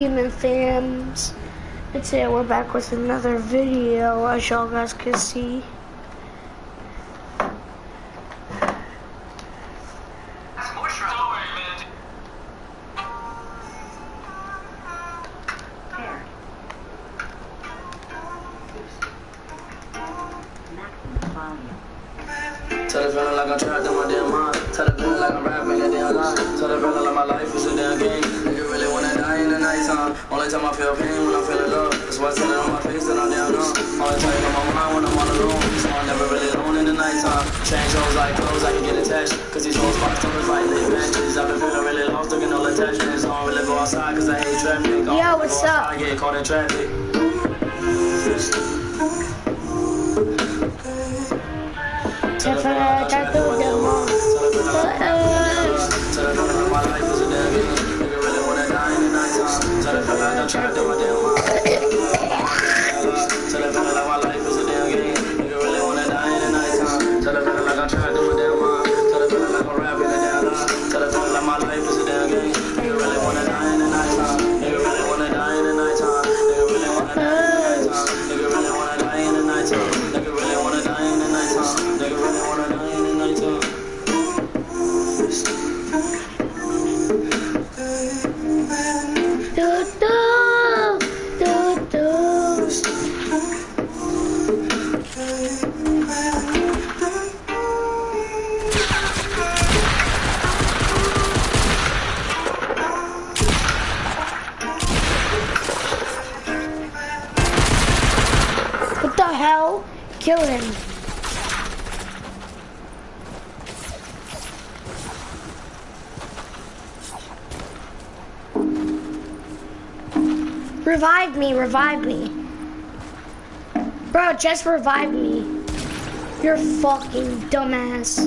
Demon fams, and today we're back with another video, as y'all guys can see. Tell the feeling like I'm trapped in my damn mind. Tell the feeling like I'm rapping a damn line. Tell the feeling like my life is a damn game. Nigga really wanna die in the nighttime. Only time I feel pain when I'm feeling love. That's why I tell it on my face that I'm down on. Only time on my mind when I'm all alone. So I'm never really alone in the nighttime. Change hoes like clothes, I can get attached. Cause these hoes box numbers like lit matches. I've been feeling really lost, looking all attachments. I don't really go outside cause I hate traffic. Yo, what's up? I get caught in traffic. Tell the feeling like I'm trapped in my damn mind. Tell the feeling like my life is a damn game. Nigga really wanna die in the nighttime. Tell the feeling like I'm trapped in my damn mind. Tell the feeling like my life is a damn game. Nigga really wanna die in the nighttime. Tell the feeling like I'm trapped in my damn mind. Tell the feeling like I'm rapping a damn lie. Tell the feeling like my life is a damn game. Nigga really wanna die in the nighttime. Nigga really wanna die in the nighttime. Nigga really wanna die in the nighttime. Nigga really wanna die in the nighttime. Nigga really wanna die in the nighttime. Nigga really wanna die in the nighttime. What the hell? Kill him. Revive me, revive me. Bro, just revive me. You're fucking dumbass.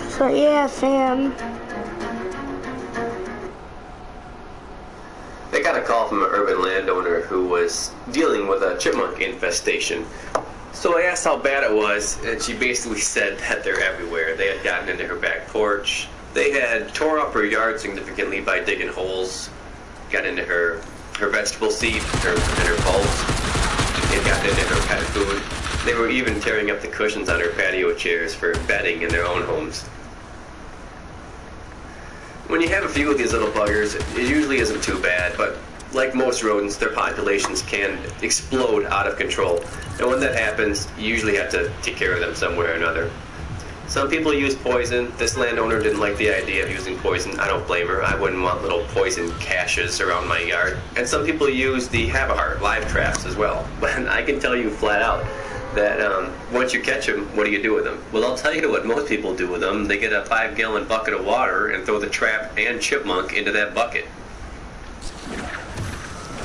So yeah, fam. They got a call from an urban landowner who was dealing with a chipmunk infestation. So I asked how bad it was, and she basically said that they're everywhere. They had gotten into her back porch. They had tore up her yard significantly by digging holes. Got into her vegetable seed and her bulbs. They had gotten into her pet food. They were even tearing up the cushions on her patio chairs for bedding in their own homes. When you have a few of these little buggers, it usually isn't too bad, but like most rodents, their populations can explode out of control. And when that happens, you usually have to take care of them some way or another. Some people use poison. This landowner didn't like the idea of using poison. I don't blame her. I wouldn't want little poison caches around my yard. And some people use the have-a-heart live traps as well. But I can tell you flat out that once you catch them, what do you do with them? Well, I'll tell you what most people do with them. They get a 5-gallon bucket of water and throw the trap and chipmunk into that bucket.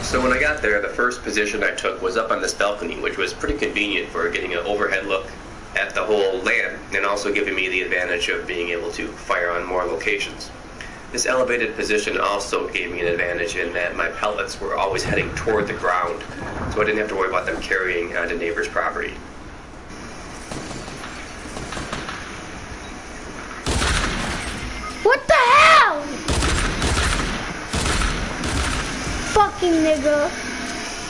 So when I got there, the first position I took was up on this balcony, which was pretty convenient for getting an overhead look at the whole land, and also giving me the advantage of being able to fire on more locations. This elevated position also gave me an advantage in that my pellets were always heading toward the ground, so I didn't have to worry about them carrying onto neighbors' property. What the hell? Fucking nigga.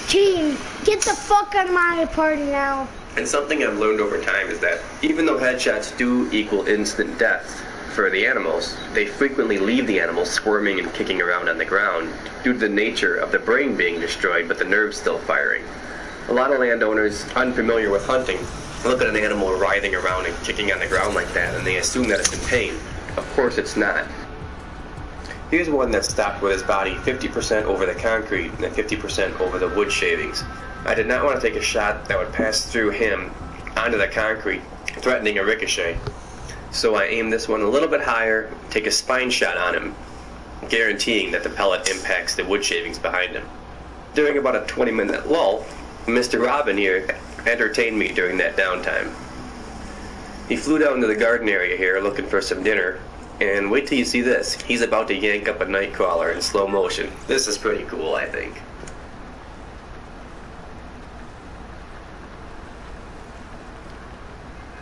Team, get the fuck out of my party now. And something I've learned over time is that even though headshots do equal instant death for the animals, they frequently leave the animals squirming and kicking around on the ground due to the nature of the brain being destroyed but the nerves still firing. A lot of landowners unfamiliar with hunting look at an animal writhing around and kicking on the ground like that and they assume that it's in pain. Of course it's not. Here's one that stopped with his body 50% over the concrete and 50% over the wood shavings. I did not want to take a shot that would pass through him onto the concrete, threatening a ricochet. So I aim this one a little bit higher, take a spine shot on him, guaranteeing that the pellet impacts the wood shavings behind him. During about a 20-minute lull, Mr. Robin here entertained me during that downtime. He flew down to the garden area here looking for some dinner, and wait till you see this. He's about to yank up a nightcrawler in slow motion. This is pretty cool, I think.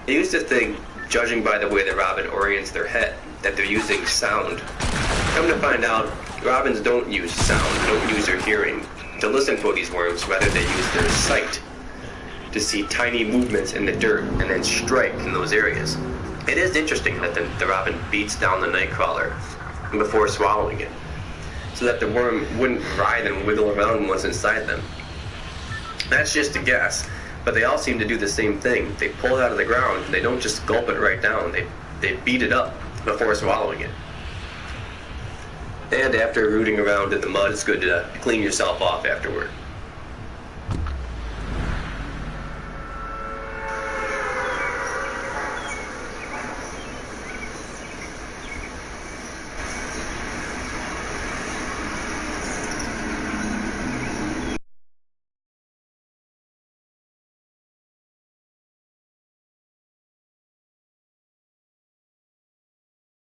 I used to think, judging by the way that robin orients their head, that they're using sound. Come to find out, robins don't use sound, don't use their hearing to listen for these worms, rather they use their sight to see tiny movements in the dirt and then strike in those areas. It is interesting that the robin beats down the nightcrawler before swallowing it, so that the worm wouldn't writhe and wiggle around once inside them. That's just a guess. But they all seem to do the same thing. They pull it out of the ground. They don't just gulp it right down. They beat it up before swallowing it. And after rooting around in the mud, it's good to clean yourself off afterward.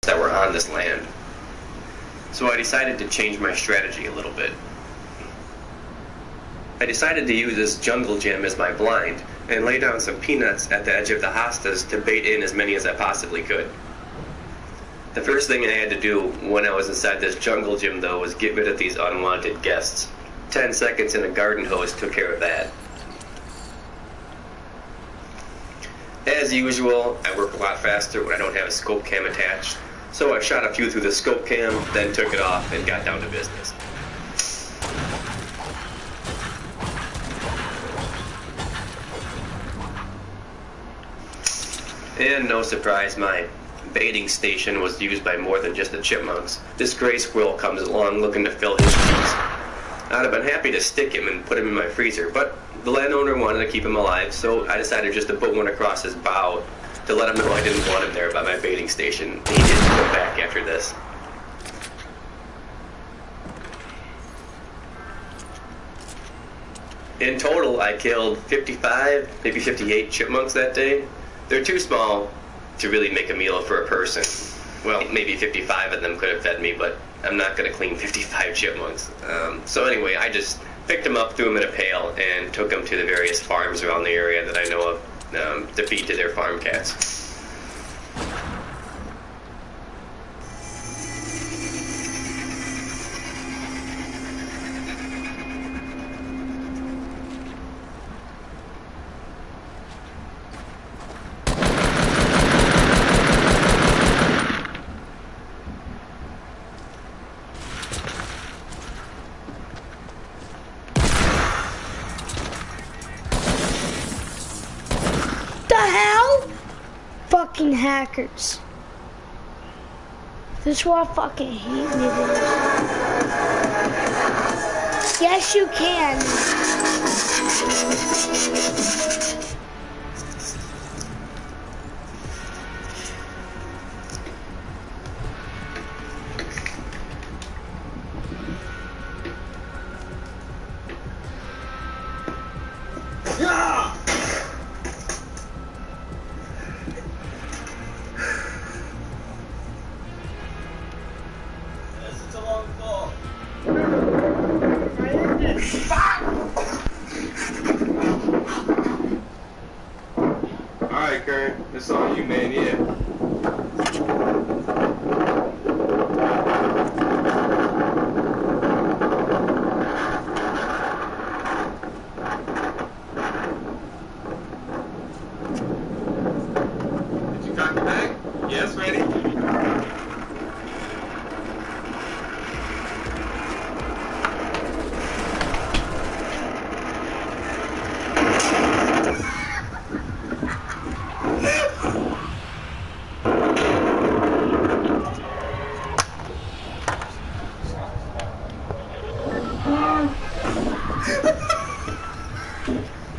That were on this land. So I decided to change my strategy a little bit. I decided to use this jungle gym as my blind and lay down some peanuts at the edge of the hostas to bait in as many as I possibly could. The first thing I had to do when I was inside this jungle gym, though, was get rid of these unwanted guests. 10 seconds in a garden hose took care of that. As usual, I work a lot faster when I don't have a scope cam attached. So I shot a few through the scope cam, then took it off and got down to business. And no surprise, my baiting station was used by more than just the chipmunks. This gray squirrel comes along looking to fill his cheeks. I'd have been happy to stick him and put him in my freezer, but the landowner wanted to keep him alive, so I decided just to put one across his bow to let him know I didn't want him there by my baiting station. He didn't come back after this. In total, I killed 55, maybe 58 chipmunks that day. They're too small to really make a meal for a person. Well, maybe 55 of them could have fed me, but I'm not going to clean 55 chipmunks. So anyway, I just picked them up, threw them in a pail, and took them to the various farms around the area that I know of to feed to their farm cats. Fucking hackers. This is why I fucking hate niggas. Yes, you can. Alright, Kurt, it's on you, man, yeah. Did you copy back? Yes, ready?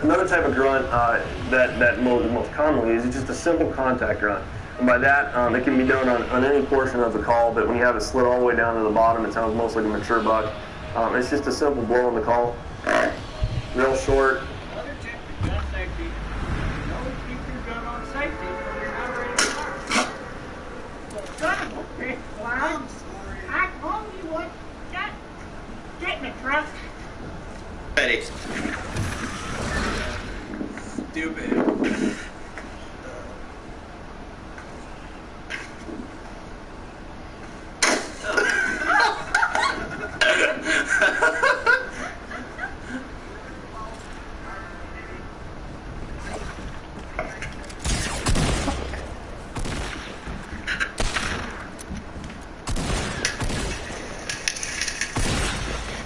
Another type of grunt, that most commonly is just a simple contact run. And by that, it can be done on any portion of the call, but when you have it slid all the way down to the bottom, it sounds most like a mature buck. It's just a simple blow on the call, real short. I told you what. Get in the truck. Ready. Stupid.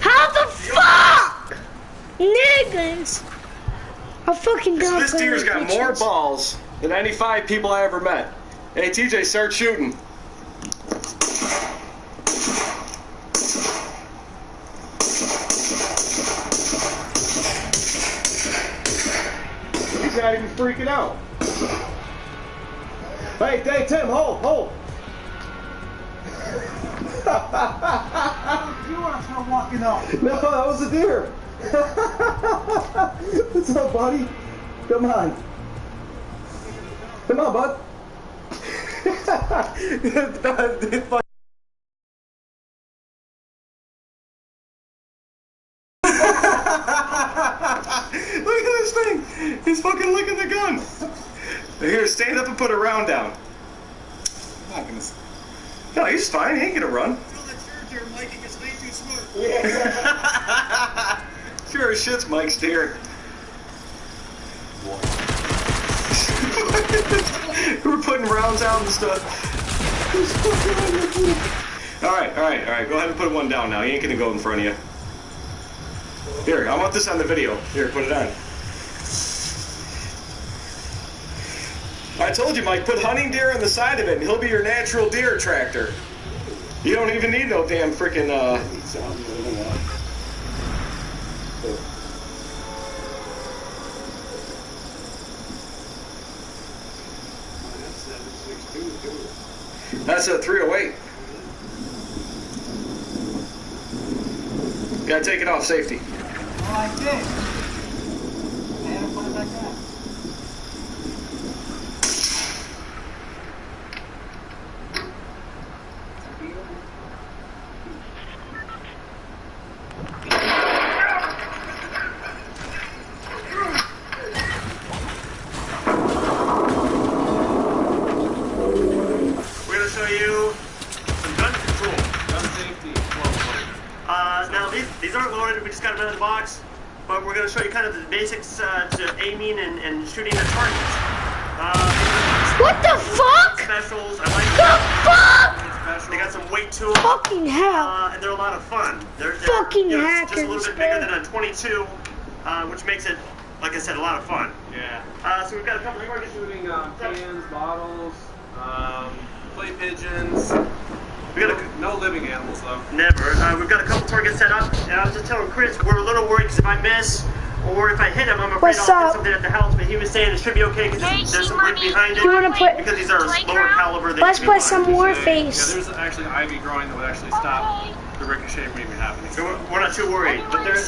How the fuck? Niggas. I'm fucking done. This deer's got more balls than any 5 people I ever met. Hey, TJ, start shooting. He's not even freaking out. Hey, Tim, hold. You are still walking up. No, that was a deer. What's up, buddy? Come on. Come on, bud. Look at this thing. He's fucking licking the gun. Here, stand up and put a round down. I'm not gonna... No, he's fine. He ain't gonna run. Yeah. Sure as shit's Mike's deer. We're putting rounds out and stuff. Alright. Go ahead and put one down now. He ain't gonna go in front of you. Here, I want this on the video. Here, put it on. I told you, Mike, put hunting deer on the side of it and he'll be your natural deer attractor. You don't even need no damn frickin' That's a 308. Gotta take it off safety. Oh, I did. And put it like that. These aren't loaded, we just got them out of the box, but we're going to show you kind of the basics to aiming and shooting at targets. What the fuck? Specials, I like the fuck? They got some weight to them. Fucking hell. And they're a lot of fun. They're fucking just a hackers, little bit bigger than a 22, which makes it, like I said, a lot of fun. Yeah. So we've got a couple of targets. Shooting cans, bottles, clay pigeons. We got no living animals though. Never. We've got a couple targets set up, and I was just telling Chris we're a little worried because if I miss or if I hit him, I'm afraid What's I'll get up? something at the house. But he was saying it should be okay because there's some weight behind it. You wanna put- because these are a lower caliber. Let's put some more face. Yeah, there's actually ivy growing that would actually stop the ricochet from even happening. So we're not too worried, but there's